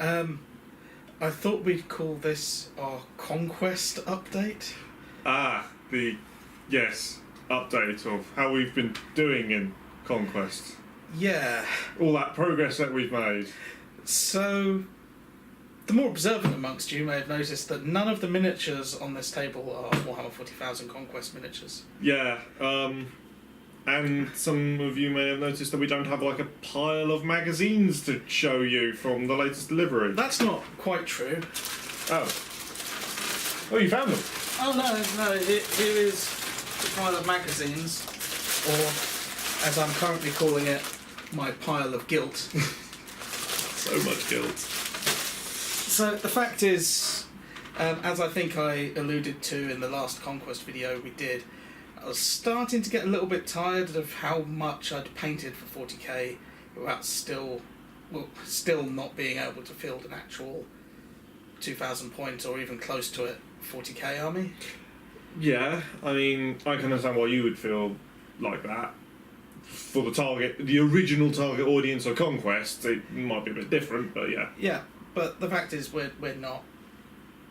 I thought we'd call this our Conquest update. Yes, update of how we've been doing in Conquest. Yeah. All that progress that we've made. So, the more observant amongst you may have noticed that none of the miniatures on this table are Warhammer 40,000 Conquest miniatures. Yeah, and some of you may have noticed that we don't have like a pile of magazines to show you from the latest delivery. That's not quite true. Oh, you found them? Oh no, here is the pile of magazines, or as I'm currently calling it, my pile of guilt. So much guilt. So the fact is, as I think I alluded to in the last Conquest video we did, I was starting to get a little bit tired of how much I'd painted for 40k without still not being able to field an actual 2,000 point or even close to it 40k army. Yeah, I mean, I can understand why you would feel like that. For the original target audience of Conquest, it might be a bit different, but yeah. Yeah, but the fact is we're not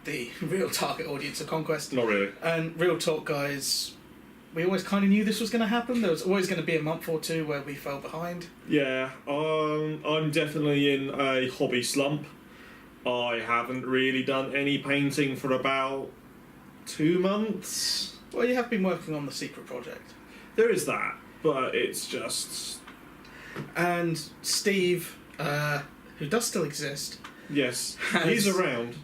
the real target audience of Conquest. Not really. And real talk, guys, we always kind of knew this was going to happen. There was always going to be a month or two where we fell behind. Yeah, I'm definitely in a hobby slump. I haven't really done any painting for about 2 months. Well, you have been working on the secret project. There is that, but it's just... And Steve, who does still exist... Yes, he's around.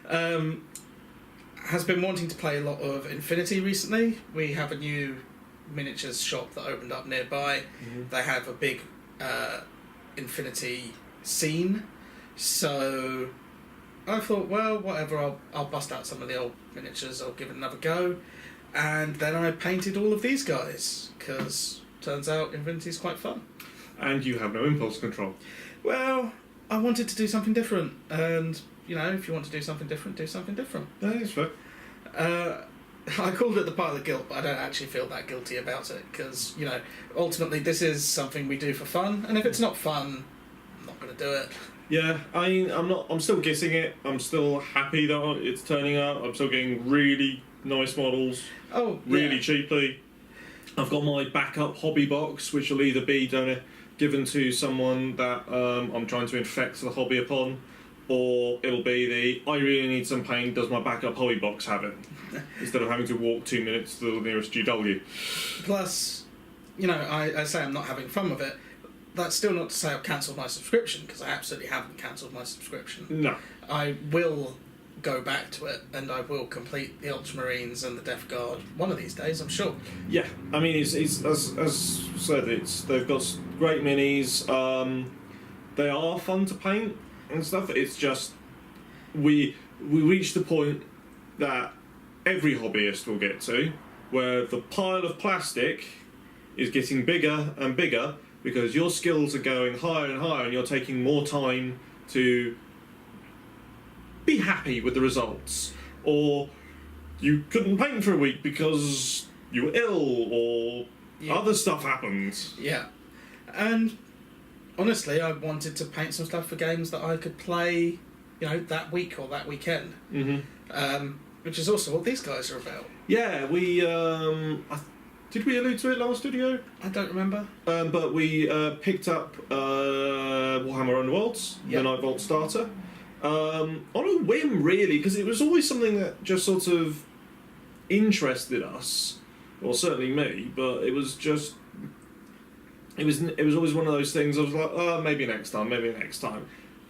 Has been wanting to play a lot of Infinity recently. We have a new miniatures shop that opened up nearby. Mm-hmm. They have a big Infinity scene. So I thought, well, whatever, I'll bust out some of the old miniatures, I'll give it another go. And then I painted all of these guys, because turns out Infinity's quite fun. And you have no impulse control. Well, I wanted to do something different, and, you know, if you want to do something different, do something different. That is fair. I called it the pile of guilt, but I don't actually feel that guilty about it, because, you know, ultimately this is something we do for fun, and if it's not fun, I'm not going to do it. Yeah, I'm still guessing it. I'm still happy that it's turning out. I'm still getting really nice models. Oh, really cheaply. I've got my backup hobby box, which will either be given to someone that I'm trying to infect the hobby upon, or it'll be I really need some paint, does my backup hobby box have it? Instead of having to walk 2 minutes to the nearest GW. Plus, you know, I say I'm not having fun with it. That's still not to say I've cancelled my subscription, because I absolutely haven't cancelled my subscription. No. I will go back to it, and I will complete the Ultramarines and the Death Guard one of these days, I'm sure. Yeah, I mean, it's as said, they've got great minis. They are fun to paint and stuff. It's just we reached the point that every hobbyist will get to, where the pile of plastic is getting bigger and bigger because your skills are going higher and higher, and you're taking more time to be happy with the results, or you couldn't paint for a week because you were ill, or other stuff happened. Yeah, and honestly, I wanted to paint some stuff for games that I could play, you know, that week or that weekend. Mm-hmm. Which is also what these guys are about. Yeah, we did we allude to it last video? I don't remember. But we picked up Warhammer Underworlds, the Night Vault starter. On a whim, really, because it was always something that just sort of interested us, or certainly me. But it was just, it was always one of those things. I was like, oh, maybe next time.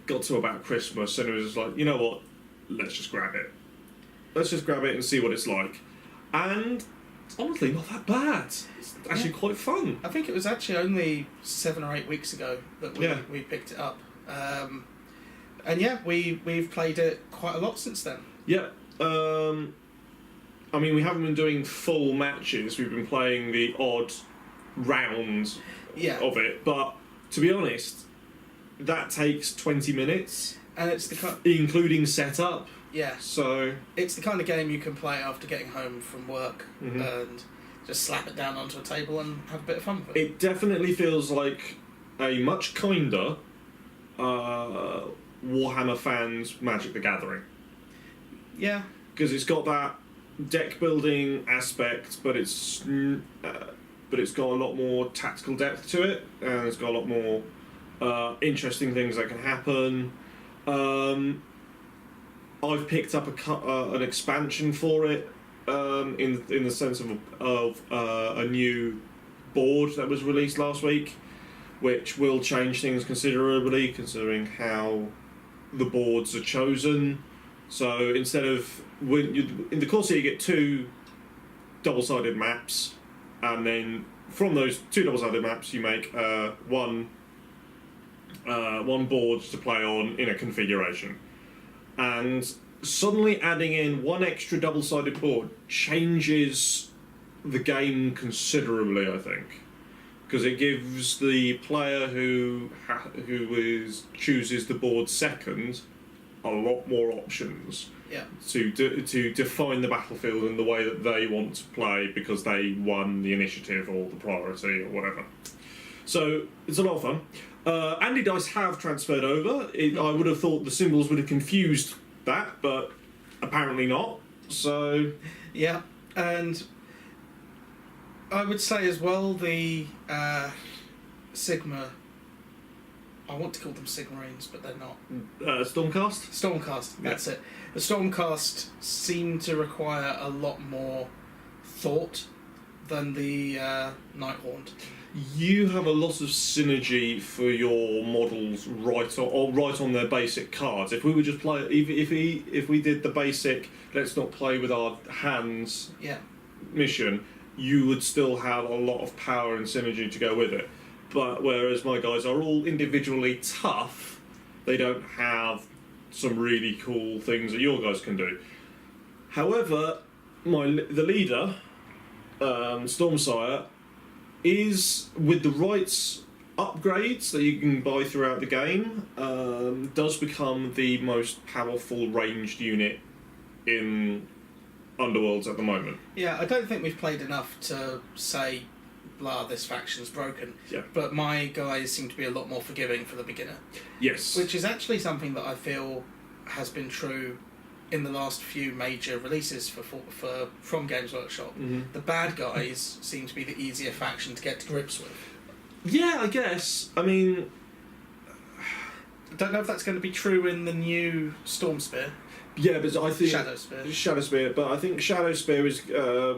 Got to about Christmas, and it was just like, you know what? Let's just grab it. Let's just grab it and see what it's like. And it's honestly not that bad. It's actually quite fun. I think it was actually only 7 or 8 weeks ago that we picked it up. And yeah, we've played it quite a lot since then. Yeah. I mean, we haven't been doing full matches. We've been playing the odd round of it. But to be honest, that takes 20 minutes. And it's including setup. Yeah. So it's the kind of game you can play after getting home from work and just slap it down onto a table and have a bit of fun with it. It definitely feels like a much kinder Warhammer fans Magic the Gathering. Yeah. Because it's got that deck building aspect, but it's got a lot more tactical depth to it, and it's got a lot more interesting things that can happen. I've picked up an expansion for it in the sense of a new board that was released last week, which will change things considerably, considering how the boards are chosen. So instead of in the Corsair, you get 2 double-sided maps, and then from those 2 double-sided maps, you make one board to play on in a configuration. And suddenly adding in 1 extra double-sided board changes the game considerably, I think, because it gives the player who chooses the board second a lot more options. Yeah. To define the battlefield in the way that they want to play, because they won the initiative or the priority or whatever. So it's a lot of fun. Andy Dice have transferred over. I would have thought the symbols would have confused that, but apparently not. So yeah, and I would say as well the Sigma. I want to call them Sigmarines, but they're not. Stormcast? Stormcast, that's it. The Stormcast seem to require a lot more thought than the Nighthaunt. You have a lot of synergy for your models right on their basic cards. If we would just play, if we did the basic, let's not play with our hands mission, you would still have a lot of power and synergy to go with it. But whereas my guys are all individually tough, they don't have some really cool things that your guys can do. However, the leader, Stormsire, is, with the right upgrades that you can buy throughout the game, does become the most powerful ranged unit in Underworlds at the moment. Yeah, I don't think we've played enough to say, blah, this faction's broken. Yeah. But my guys seem to be a lot more forgiving for the beginner. Yes. Which is actually something that I feel has been true in the last few major releases from Games Workshop. Mm-hmm. The bad guys seem to be the easier faction to get to grips with. Yeah, I guess. I mean, I don't know if that's going to be true in the new Stormspear. Yeah, but I think Shadowspear. But I think Shadowspear is,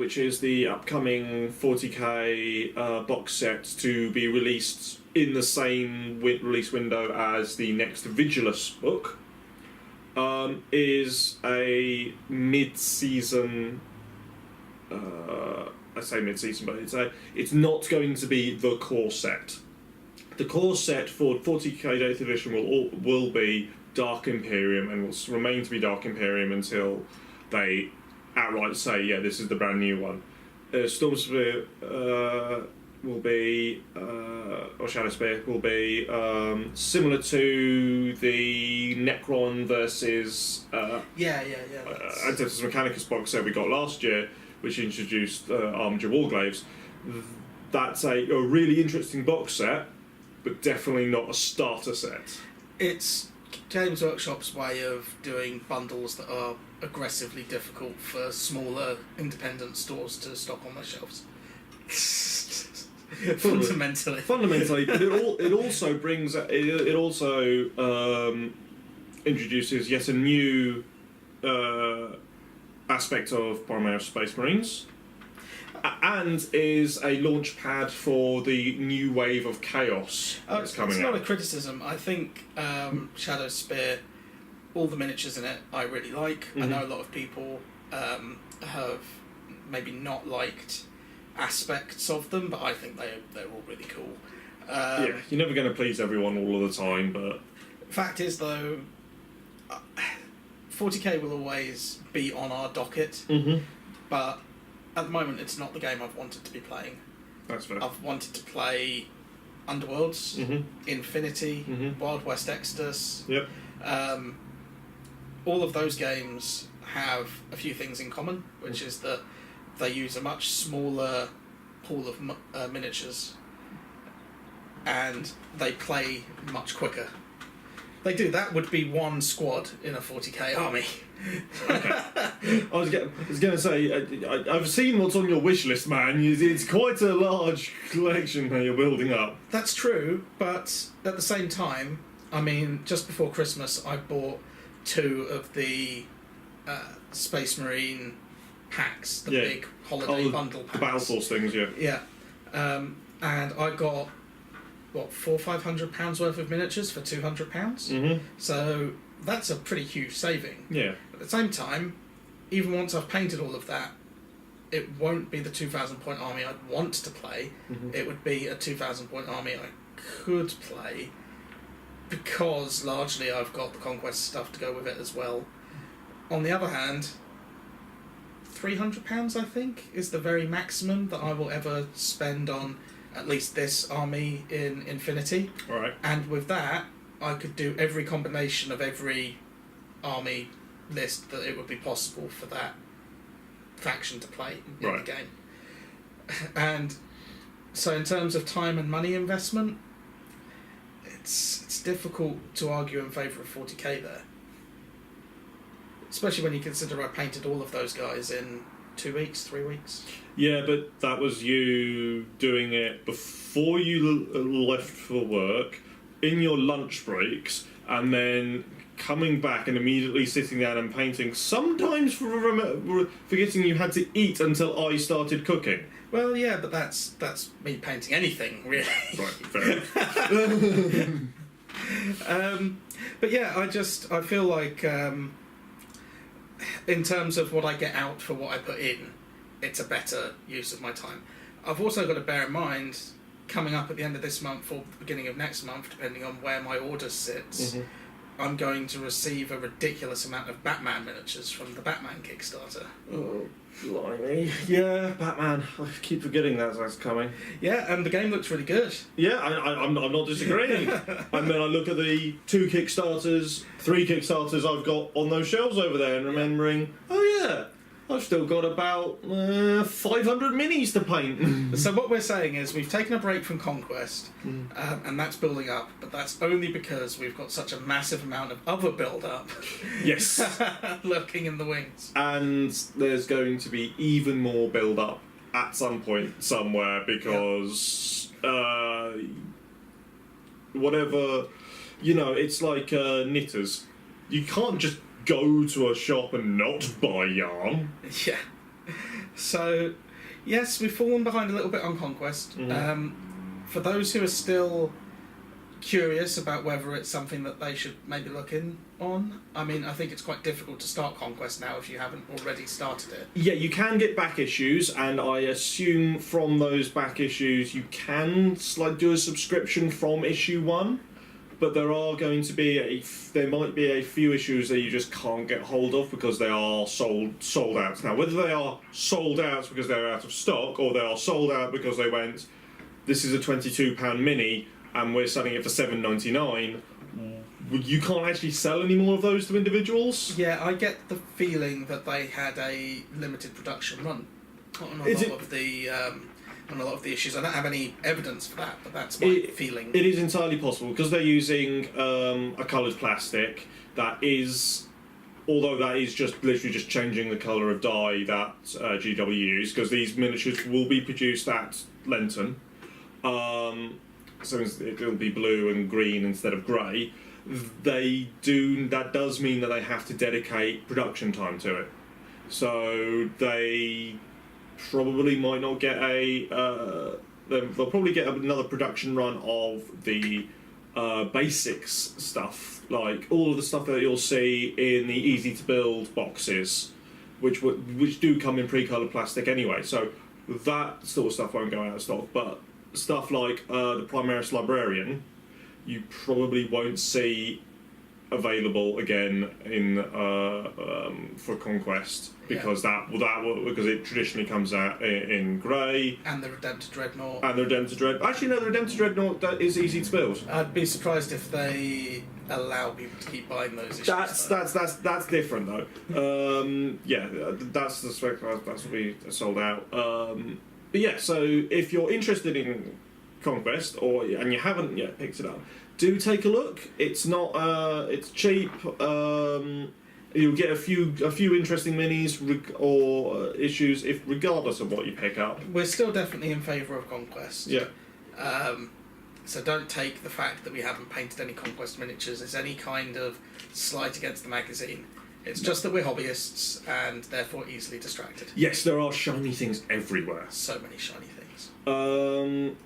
which is the upcoming 40k box set to be released in the same release window as the next Vigilus book, is a mid-season. I say mid-season, but it's not going to be the core set. The core set for 40k 8th edition will be Dark Imperium, and will remain to be Dark Imperium until they outright say, yeah, this is the brand new one. Stormspear will be, or Shadowspear will be similar to the Necron versus Adeptus Mechanicus box set we got last year, which introduced Armiger Warglaves. That's a really interesting box set, but definitely not a starter set. It's Games Workshop's way of doing bundles that are aggressively difficult for smaller independent stores to stock on their shelves. Fundamentally, but it also introduces yet a new aspect of Boromeo Space Marines, and is a launch pad for the new wave of chaos that's coming out. It's not a criticism. I think Shadowspear, all the miniatures in it, I really like. Mm-hmm. I know a lot of people have maybe not liked aspects of them, but I think they're all really cool. Yeah, you're never going to please everyone all of the time, but fact is though, 40k will always be on our docket, mm-hmm. but at the moment it's not the game I've wanted to be playing. That's fair. I've wanted to play Underworlds, mm-hmm. Infinity, mm-hmm. Wild West Exodus. Yep. All of those games have a few things in common, which is that they use a much smaller pool of miniatures, and they play much quicker. They do. That would be one squad in a 40k army. I was going to say, I've seen what's on your wish list, man. It's quite a large collection that you're building up. That's true, but at the same time, I mean, just before Christmas, I bought 2 of the Space Marine packs, the big holiday bundle packs. The Battle Force things, yeah. Yeah. And I got, what, £400-500 worth of miniatures for £200? Mm-hmm. So that's a pretty huge saving. Yeah. At the same time, even once I've painted all of that, it won't be the 2,000 point army I'd want to play. Mm-hmm. It would be a 2,000 point army I could play, because largely I've got the Conquest stuff to go with it as well. On the other hand, £300 I think is the very maximum that I will ever spend on at least this army in Infinity. Alright. And with that, I could do every combination of every army list that it would be possible for that faction to play in the game. And so in terms of time and money investment, it's difficult to argue in favour of 40k there. Especially when you consider I painted all of those guys in 2 weeks, 3 weeks. Yeah, but that was you doing it before you left for work, in your lunch breaks, and then coming back and immediately sitting down and painting, sometimes forgetting you had to eat until I started cooking. Well, yeah, but that's me painting anything, really. Right, fair enough. But yeah, I feel like in terms of what I get out for what I put in, it's a better use of my time. I've also got to bear in mind, coming up at the end of this month or the beginning of next month, depending on where my order sits, I'm going to receive a ridiculous amount of Batman miniatures from the Batman Kickstarter. Oh, blimey. Yeah, Batman. I keep forgetting that's coming. Yeah, and the game looks really good. Yeah, I'm not disagreeing. And then I look at the 2 Kickstarters, 3 Kickstarters I've got on those shelves over there and remembering, oh yeah, I've still got about 500 minis to paint. So what we're saying is we've taken a break from Conquest, and that's building up, but that's only because we've got such a massive amount of other build-up Yes. lurking in the wings. And there's going to be even more build-up at some point somewhere, because whatever, it's like knitters. You can't just go to a shop and not buy yarn. Yeah. So, yes, we've fallen behind a little bit on Conquest. For those who are still curious about whether it's something that they should maybe look in on, I mean, I think it's quite difficult to start Conquest now if you haven't already started it. Yeah, you can get back issues, and I assume from those back issues you can do a subscription from issue 1. But there are going to be there might be a few issues that you just can't get hold of because they are sold out. Now, whether they are sold out because they're out of stock, or they are sold out because they went, this is a £22 mini and we're selling it for $7.99, you can't actually sell any more of those to individuals. Yeah, I get the feeling that they had a limited production run on a lot of the issues. I don't have any evidence for that, but that's my feeling. It is entirely possible, because they're using a coloured plastic that is, although that is just literally just changing the colour of dye that GW use, because these miniatures will be produced at Lenton, so it'll be blue and green instead of grey. That does mean that they have to dedicate production time to it. So they probably might not get they'll probably get another production run of the basics stuff, like all of the stuff that you'll see in the easy to build boxes, which do come in pre-coloured plastic anyway, so that sort of stuff won't go out of stock. But stuff like the Primaris Librarian, you probably won't see available again in for Conquest, because because it traditionally comes out in grey. And the Redemptor Dreadnought. Actually, no, the Redemptor Dreadnought that is easy to build. I'd be surprised if they allow people to keep buying those issues. That's different though. Yeah, that's the spec. That's what we sold out. But yeah, so if you're interested in Conquest and you haven't yet picked it up, do take a look. It's not. It's cheap. You'll get a few interesting minis or issues if regardless of what you pick up. We're still definitely in favour of Conquest. Yeah. So don't take the fact that we haven't painted any Conquest miniatures as any kind of slight against the magazine. It's just that we're hobbyists and therefore easily distracted. Yes, there are shiny things everywhere. So many shiny things.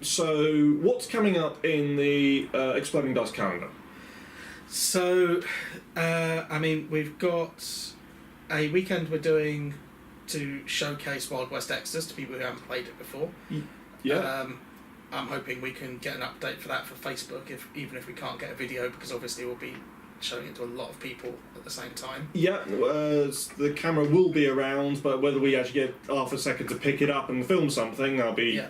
So what's coming up in the Exploding Dice calendar? So, I mean, we've got a weekend we're doing to showcase Wild West Exodus to people who haven't played it before. Yeah. I'm hoping we can get an update for that for Facebook, even if we can't get a video, because obviously we'll be showing it to a lot of people at the same time. Yeah, the camera will be around, but whether we actually get half a second to pick it up and film something, that'll be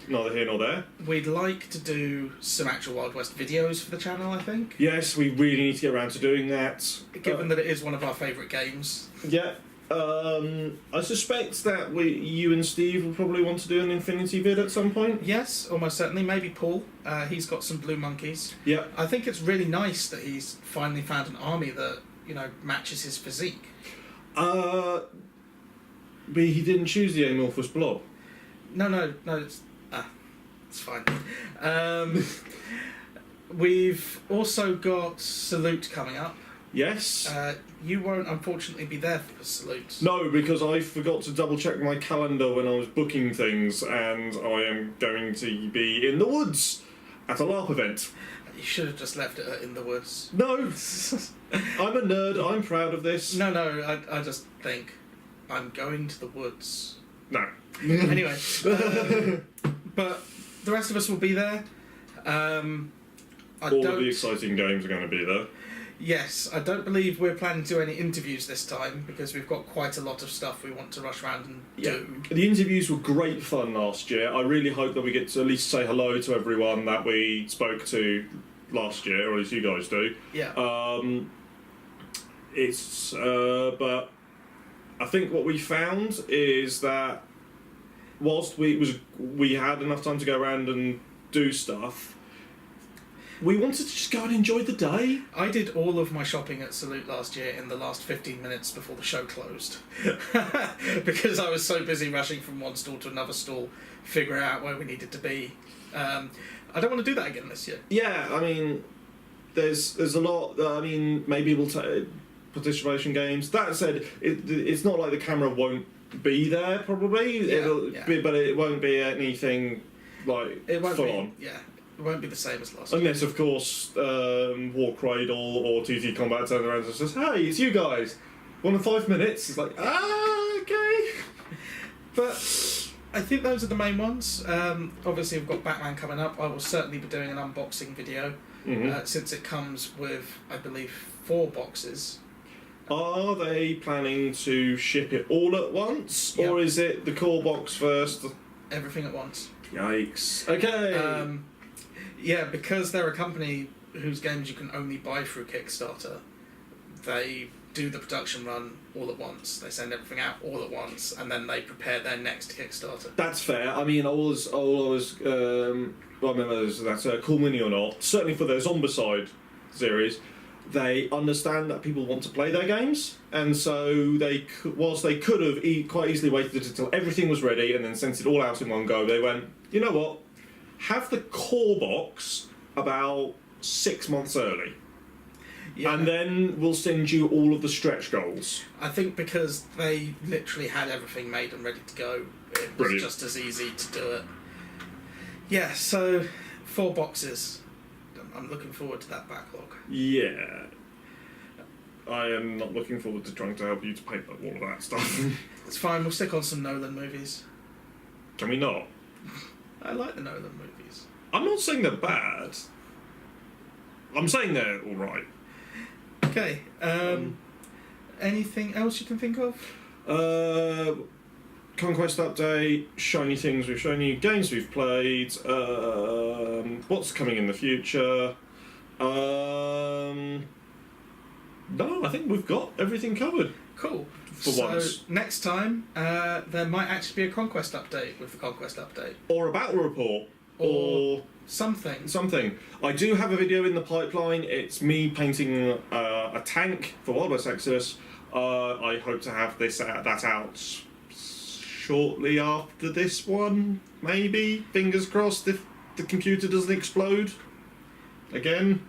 neither here nor there. We'd like to do some actual Wild West videos for the channel, I think. Yes, we really need to get around to doing that. Given that it is one of our favourite games. Yeah. I suspect that you and Steve will probably want to do an Infinity vid at some point. Yes, almost certainly. Maybe Paul. He's got some blue monkeys. Yeah. I think it's really nice that he's finally found an army that, matches his physique. But he didn't choose the amorphous blob. No, it's fine. We've also got Salute coming up. Yes. You won't unfortunately be there for Salute. No, because I forgot to double check my calendar when I was booking things, and I am going to be in the woods at a LARP event. You should have just left it in the woods. No, I'm a nerd. I'm proud of this. No, I just think I'm going to the woods. No. Anyway, but the rest of us will be there. All of the exciting games are going to be there. Yes, I don't believe we're planning to do any interviews this time because we've got quite a lot of stuff we want to rush around and do. The interviews were great fun last year. I really hope that we get to at least say hello to everyone that we spoke to last year, or at least you guys do. Yeah. But I think what we found is that whilst we had enough time to go around and do stuff, we wanted to just go and enjoy the day. I did all of my shopping at Salute last year in the last 15 minutes before the show closed. Because I was so busy rushing from one stall to another stall, figuring out where we needed to be. I don't want to do that again this year. Yeah, I mean, there's a lot. Maybe we'll take participation games. That said, it's not like the camera won't be there, probably. But it won't be anything like full on. Yeah. It won't be the same as last Unless, of course, War Cradle or TT Combat turns around and says, "Hey, it's you guys. 1 in 5 minutes." It's like, okay. But I think those are the main ones. Obviously, we've got Batman coming up. I will certainly be doing an unboxing video since it comes with, I believe, 4 boxes. Are they planning to ship it all at once, or is it the core box first? Everything at once. Yikes. Okay. Yeah, because they're a company whose games you can only buy through Kickstarter, they do the production run all at once. They send everything out all at once, and then they prepare their next Kickstarter. That's fair. I mean, I remember that's Cool Mini or not. Certainly for their Zombicide series, they understand that people want to play their games, and so whilst they could have quite easily waited until everything was ready and then sent it all out in one go, they went, you know what? Have the core box about 6 months early. Yeah. And then we'll send you all of the stretch goals. I think because they literally had everything made and ready to go, it was just as easy to do it. Yeah, so 4 boxes. I'm looking forward to that backlog. Yeah. I am not looking forward to trying to help you to paint all of that stuff. It's fine, we'll stick on some Nolan movies. Can we not? I like the Nolan movies. I'm not saying they're bad. I'm saying they're alright. Okay. Anything else you can think of? Conquest update, shiny things we've shown you, games we've played, what's coming in the future. No, I think we've got everything covered. Cool. For once. Next time, there might actually be a Conquest update with the Conquest update. Or a battle report. or something. Something. I do have a video in the pipeline. It's me painting a tank for Wild West Exodus. I hope to have that out shortly after this one, maybe. Fingers crossed if the computer doesn't explode again.